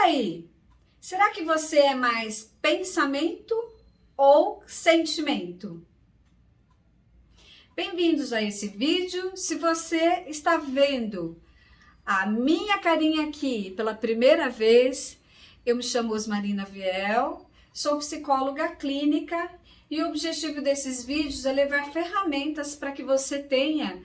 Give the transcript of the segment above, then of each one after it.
aí, será que você é mais pensamento ou sentimento? Bem-vindos a esse vídeo. Se você está vendo a minha carinha aqui pela primeira vez, eu me chamo Osmarina Viel, sou psicóloga clínica e o objetivo desses vídeos é levar ferramentas para que você tenha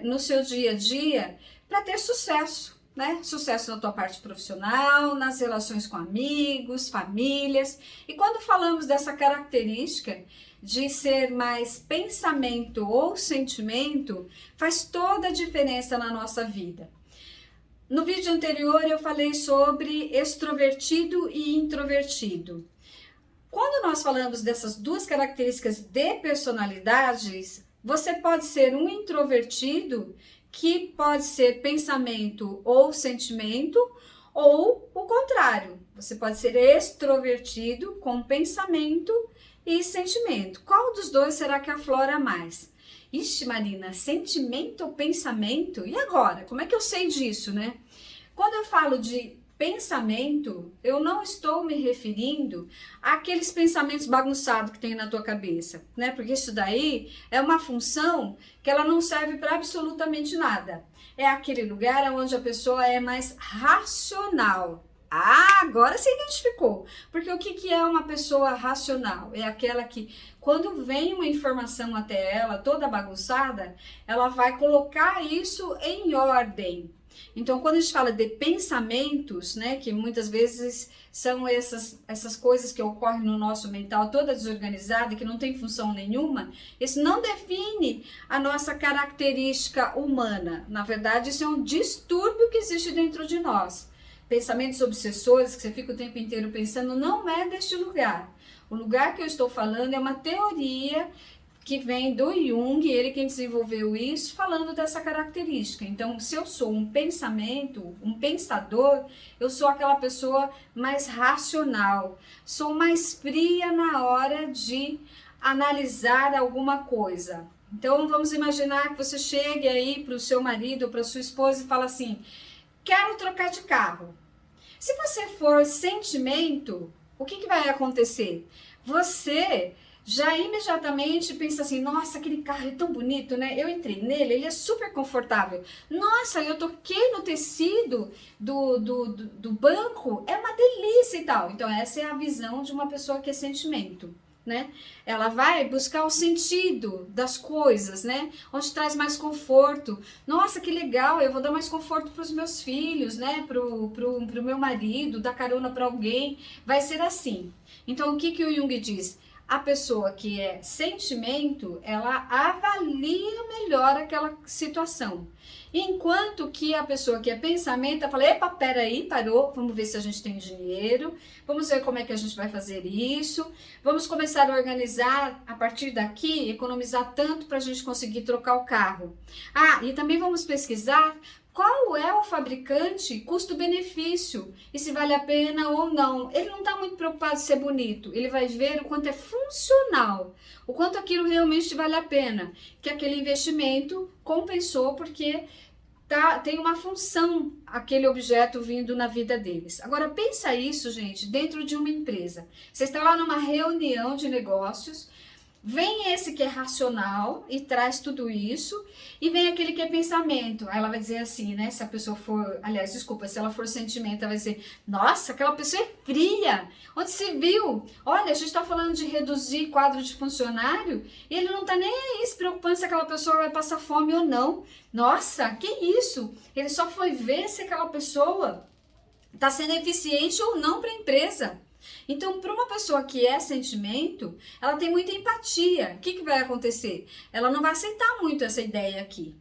no seu dia a dia para ter sucesso. Né? Sucesso na tua parte profissional, nas relações com amigos, famílias. E quando falamos dessa característica de ser mais pensamento ou sentimento, faz toda a diferença na nossa vida. No vídeo anterior eu falei sobre extrovertido e introvertido. Quando nós falamos dessas duas características de personalidades, você pode ser um introvertido, que pode ser pensamento ou sentimento, ou o contrário, você pode ser extrovertido com pensamento e sentimento. Qual dos dois será que aflora mais? Ixi, Marina, sentimento ou pensamento? E agora? Como é que eu sei disso, né? Quando eu falo de pensamento, eu não estou me referindo àqueles pensamentos bagunçados que tem na tua cabeça, né? Porque isso daí é uma função que ela não serve para absolutamente nada. É aquele lugar onde a pessoa é mais racional. Ah, agora você identificou. Porque o que é uma pessoa racional? É aquela que, quando vem uma informação até ela, toda bagunçada, ela vai colocar isso em ordem. Então, quando a gente fala de pensamentos, né, que muitas vezes são essas coisas que ocorrem no nosso mental toda desorganizada, que não tem função nenhuma, isso não define a nossa característica humana. Na verdade, isso é um distúrbio que existe dentro de nós. Pensamentos obsessores, que você fica o tempo inteiro pensando, não é deste lugar. O lugar que eu estou falando é uma teoria que vem do Jung, ele quem desenvolveu isso, falando dessa característica. Então, se eu sou um pensamento, um pensador, eu sou aquela pessoa mais racional, sou mais fria na hora de analisar alguma coisa. Então, vamos imaginar que você chegue aí para o seu marido ou para sua esposa e fala assim, quero trocar de carro. Se você for sentimento, o que vai acontecer? Você já imediatamente pensa assim, nossa, aquele carro é tão bonito, né? Eu entrei nele, ele é super confortável. Nossa, eu toquei no tecido do banco, é uma delícia e tal. Então essa é a visão de uma pessoa que é sentimento, né? Ela vai buscar o sentido das coisas, né? Onde traz mais conforto. Nossa, que legal, eu vou dar mais conforto para os meus filhos, né? Pro meu marido, dar carona para alguém. Vai ser assim. Então o que o Jung diz? A pessoa que é sentimento, ela avalia melhor aquela situação. Enquanto que a pessoa que é pensamento, ela fala, epa, peraí, parou, vamos ver se a gente tem dinheiro, vamos ver como é que a gente vai fazer isso, vamos começar a organizar a partir daqui, economizar tanto para a gente conseguir trocar o carro. Ah, e também vamos pesquisar qual é o fabricante, custo-benefício, e se vale a pena ou não. Ele não está muito preocupado em ser bonito, ele vai ver o quanto é funcional, o quanto aquilo realmente vale a pena, que aquele investimento compensou porque tem uma função aquele objeto vindo na vida deles. Agora pensa isso, gente, dentro de uma empresa. Você está lá numa reunião de negócios, vem esse que é racional e traz tudo isso, e vem aquele que é pensamento. Aí ela vai dizer assim, né? Se a pessoa for, aliás, desculpa, se ela for sentimento, ela vai dizer, nossa, aquela pessoa é fria. Onde se viu? Olha, a gente está falando de reduzir quadro de funcionário e ele não está nem aí se preocupando se aquela pessoa vai passar fome ou não. Nossa, que isso? Ele só foi ver se aquela pessoa está sendo eficiente ou não para a empresa. Então, para uma pessoa que é sentimento, ela tem muita empatia. O que vai acontecer? Ela não vai aceitar muito essa ideia aqui.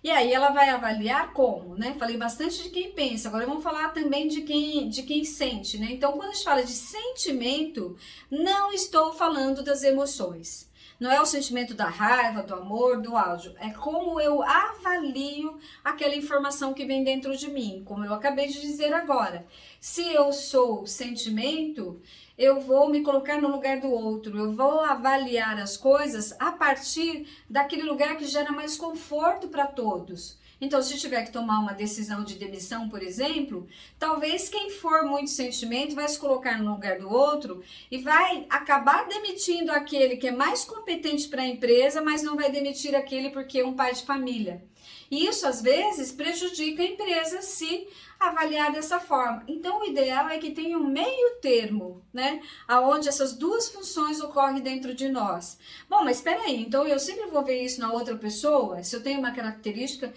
E aí ela vai avaliar como, né? Falei bastante de quem pensa, agora vamos falar também de quem sente, né? Então, quando a gente fala de sentimento, não estou falando das emoções. Não é o sentimento da raiva, do amor, do ódio. É como eu avalio aquela informação que vem dentro de mim. Como eu acabei de dizer agora. Se eu sou sentimento, eu vou me colocar no lugar do outro. Eu vou avaliar as coisas a partir daquele lugar que gera mais conforto para todos. Então, se tiver que tomar uma decisão de demissão, por exemplo, talvez quem for muito sentimento vai se colocar no lugar do outro e vai acabar demitindo aquele que é mais competente para a empresa, mas não vai demitir aquele porque é um pai de família. E isso, às vezes, prejudica a empresa se avaliar dessa forma. Então, o ideal é que tenha um meio termo, né? Onde essas duas funções ocorrem dentro de nós. Bom, mas espera aí, então eu sempre vou ver isso na outra pessoa? Se eu tenho uma característica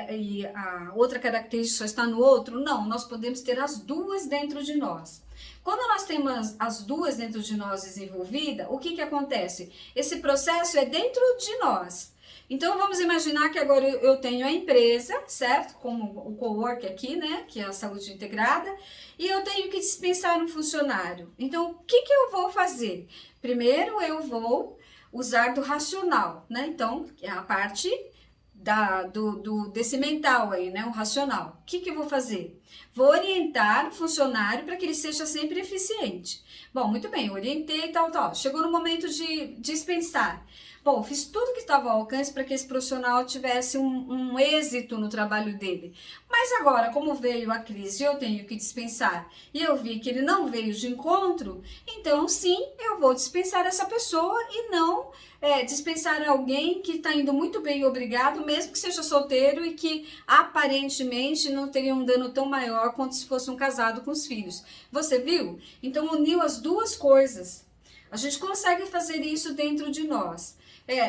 e a outra característica só está no outro? Não, nós podemos ter as duas dentro de nós. Quando nós temos as duas dentro de nós desenvolvidas, o que acontece? Esse processo é dentro de nós. Então, vamos imaginar que agora eu tenho a empresa, certo? Como o cowork aqui, né? Que é a saúde integrada. E eu tenho que dispensar um funcionário. Então, o que eu vou fazer? Primeiro, eu vou usar do racional, né? Então, é a parte desse mental aí, né? O racional. O que eu vou fazer? Vou orientar o funcionário para que ele seja sempre eficiente. Bom, muito bem, eu orientei e tal. Chegou no momento de dispensar. Bom, fiz tudo que estava ao alcance para que esse profissional tivesse um êxito no trabalho dele. Mas agora, como veio a crise e eu tenho que dispensar e eu vi que ele não veio de encontro, então sim, eu vou dispensar essa pessoa e não dispensar alguém que está indo muito bem, obrigado, mesmo que seja solteiro e que aparentemente não teria um dano tão maior quanto se fosse um casado com os filhos. Você viu? Então uniu as duas coisas. A gente consegue fazer isso dentro de nós.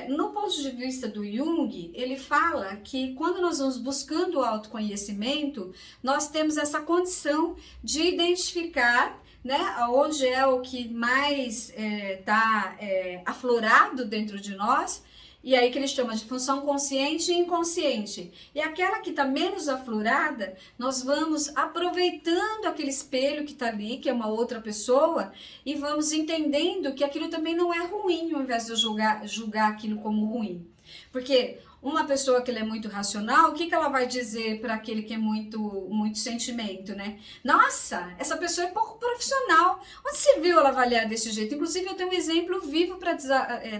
No ponto de vista do Jung, ele fala que quando nós vamos buscando o autoconhecimento, nós temos essa condição de identificar, né, onde é o que mais está aflorado dentro de nós, e aí que ele chama de função consciente e inconsciente. E aquela que está menos aflorada, nós vamos aproveitando aquele espelho que está ali, que é uma outra pessoa, e vamos entendendo que aquilo também não é ruim, ao invés de eu julgar aquilo como ruim. Porque uma pessoa que é muito racional, o que ela vai dizer para aquele que é muito sentimento, né? Nossa, essa pessoa é pouco profissional. Onde se viu ela avaliar desse jeito? Inclusive, eu tenho um exemplo vivo para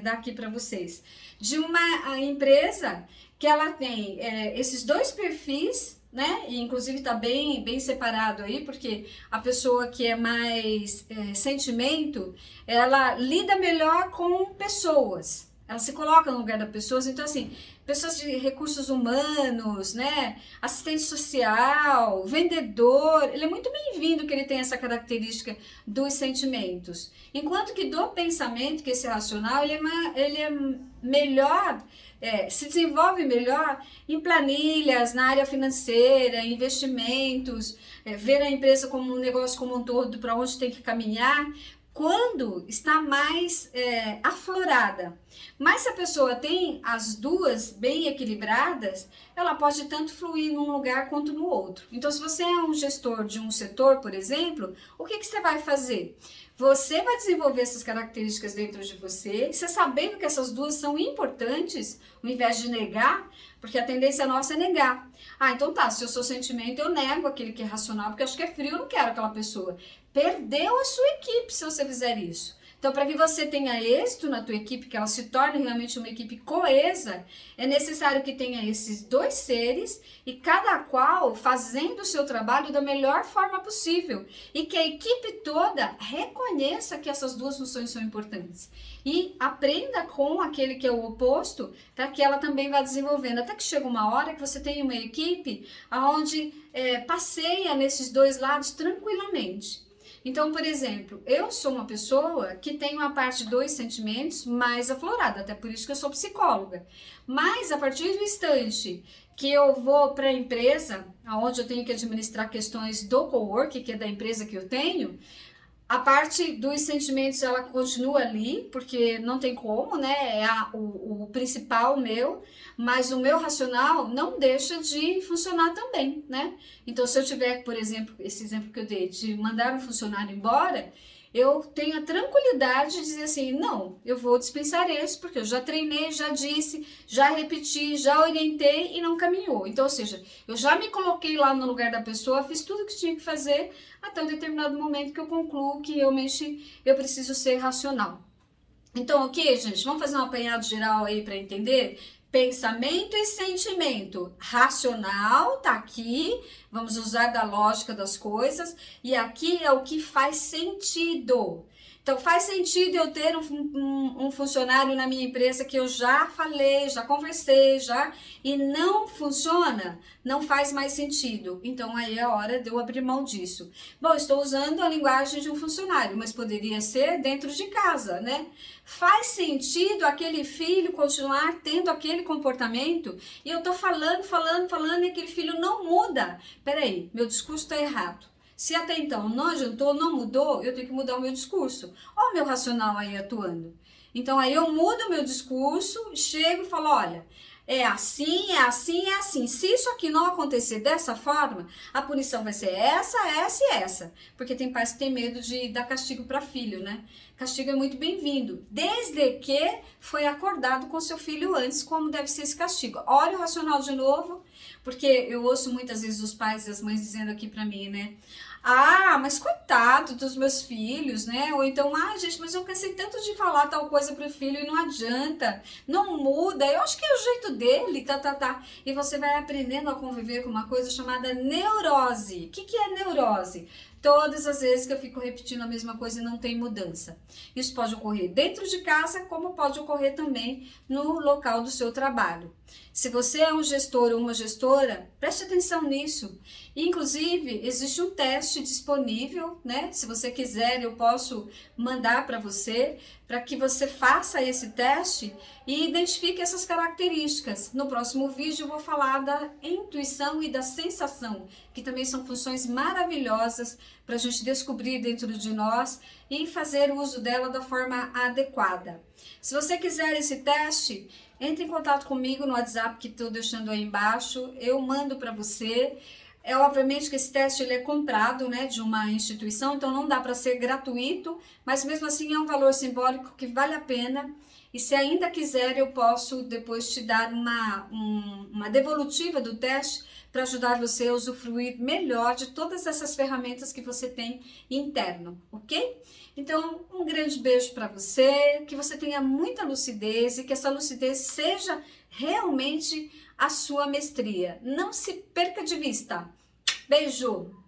dar aqui para vocês. De uma empresa que ela tem esses dois perfis, né? E inclusive está bem separado aí, porque a pessoa que é mais sentimento, ela lida melhor com pessoas. Ela se coloca no lugar das pessoas, então assim, pessoas de recursos humanos, né, assistente social, vendedor, ele é muito bem-vindo que ele tenha essa característica dos sentimentos. Enquanto que do pensamento, que esse racional, ele é melhor, se desenvolve melhor em planilhas, na área financeira, investimentos, ver a empresa como um negócio como um todo, para onde tem que caminhar, quando está mais aflorada. Mas se a pessoa tem as duas bem equilibradas, ela pode tanto fluir num lugar quanto no outro. Então, se você é um gestor de um setor, por exemplo, o que você vai fazer? Você vai desenvolver essas características dentro de você sabendo que essas duas são importantes, ao invés de negar, porque a tendência nossa é negar. Então tá, se eu sou sentimento, eu nego aquele que é racional, porque eu acho que é frio, eu não quero aquela pessoa. Perdeu a sua equipe se você fizer isso. Então, para que você tenha êxito na tua equipe, que ela se torne realmente uma equipe coesa, é necessário que tenha esses dois seres e cada qual fazendo o seu trabalho da melhor forma possível. E que a equipe toda reconheça que essas duas funções são importantes. E aprenda com aquele que é o oposto, para que ela também vá desenvolvendo. Até que chega uma hora que você tem uma equipe onde passeia nesses dois lados tranquilamente. Então, por exemplo, eu sou uma pessoa que tem uma parte dos sentimentos mais aflorada, até por isso que eu sou psicóloga. Mas a partir do instante que eu vou para a empresa, onde eu tenho que administrar questões do cowork, que é da empresa que eu tenho, a parte dos sentimentos ela continua ali, porque não tem como, né? É o principal meu, mas o meu racional não deixa de funcionar também, né? Então, se eu tiver, por exemplo, esse exemplo que eu dei, de mandar um funcionário embora, eu tenho a tranquilidade de dizer assim, não, eu vou dispensar esse, porque eu já treinei, já disse, já repeti, já orientei e não caminhou. Então, ou seja, eu já me coloquei lá no lugar da pessoa, fiz tudo o que tinha que fazer, até um determinado momento que eu concluo que realmente eu preciso ser racional. Então, ok, gente, vamos fazer um apanhado geral aí para entender Pensamento e sentimento. Racional tá aqui, vamos usar da lógica das coisas, e aqui é o que faz sentido. Então, faz sentido eu ter um funcionário na minha empresa que eu já falei, já conversei, e não funciona? Não faz mais sentido. Então, aí é a hora de eu abrir mão disso. Bom, estou usando a linguagem de um funcionário, mas poderia ser dentro de casa, né? Faz sentido aquele filho continuar tendo aquele comportamento? E eu tô falando, e aquele filho não muda. Peraí, meu discurso está errado. Se até então não adiantou, não mudou, eu tenho que mudar o meu discurso. Olha o meu racional aí atuando. Então aí eu mudo o meu discurso, chego e falo, olha, é assim, é assim, é assim. Se isso aqui não acontecer dessa forma, a punição vai ser essa, essa e essa. Porque tem pais que têm medo de dar castigo para filho, né? Castigo é muito bem-vindo, desde que foi acordado com seu filho antes como deve ser esse castigo. Olha o racional de novo, porque eu ouço muitas vezes os pais e as mães dizendo aqui para mim, né? Ah, mas coitado dos meus filhos, né? Ou então, gente, mas eu cansei tanto de falar tal coisa pro filho e não adianta, não muda, eu acho que é o jeito dele, tá. E você vai aprendendo a conviver com uma coisa chamada neurose. O que é neurose? Todas as vezes que eu fico repetindo a mesma coisa e não tem mudança. Isso pode ocorrer dentro de casa, como pode ocorrer também no local do seu trabalho. Se você é um gestor ou uma gestora, preste atenção nisso. Inclusive, existe um teste disponível, né? Se você quiser, eu posso mandar para você, para que você faça esse teste e identifique essas características. No próximo vídeo eu vou falar da intuição e da sensação, que também são funções maravilhosas para a gente descobrir dentro de nós e fazer uso dela da forma adequada. Se você quiser esse teste, entre em contato comigo no WhatsApp que estou deixando aí embaixo, eu mando para você. É obviamente que esse teste ele é comprado, né, de uma instituição, então não dá para ser gratuito, mas mesmo assim é um valor simbólico que vale a pena. E se ainda quiser, eu posso depois te dar uma devolutiva do teste para ajudar você a usufruir melhor de todas essas ferramentas que você tem interno, ok? Então, um grande beijo para você, que você tenha muita lucidez e que essa lucidez seja realmente a sua mestria. Não se perca de vista. Beijo!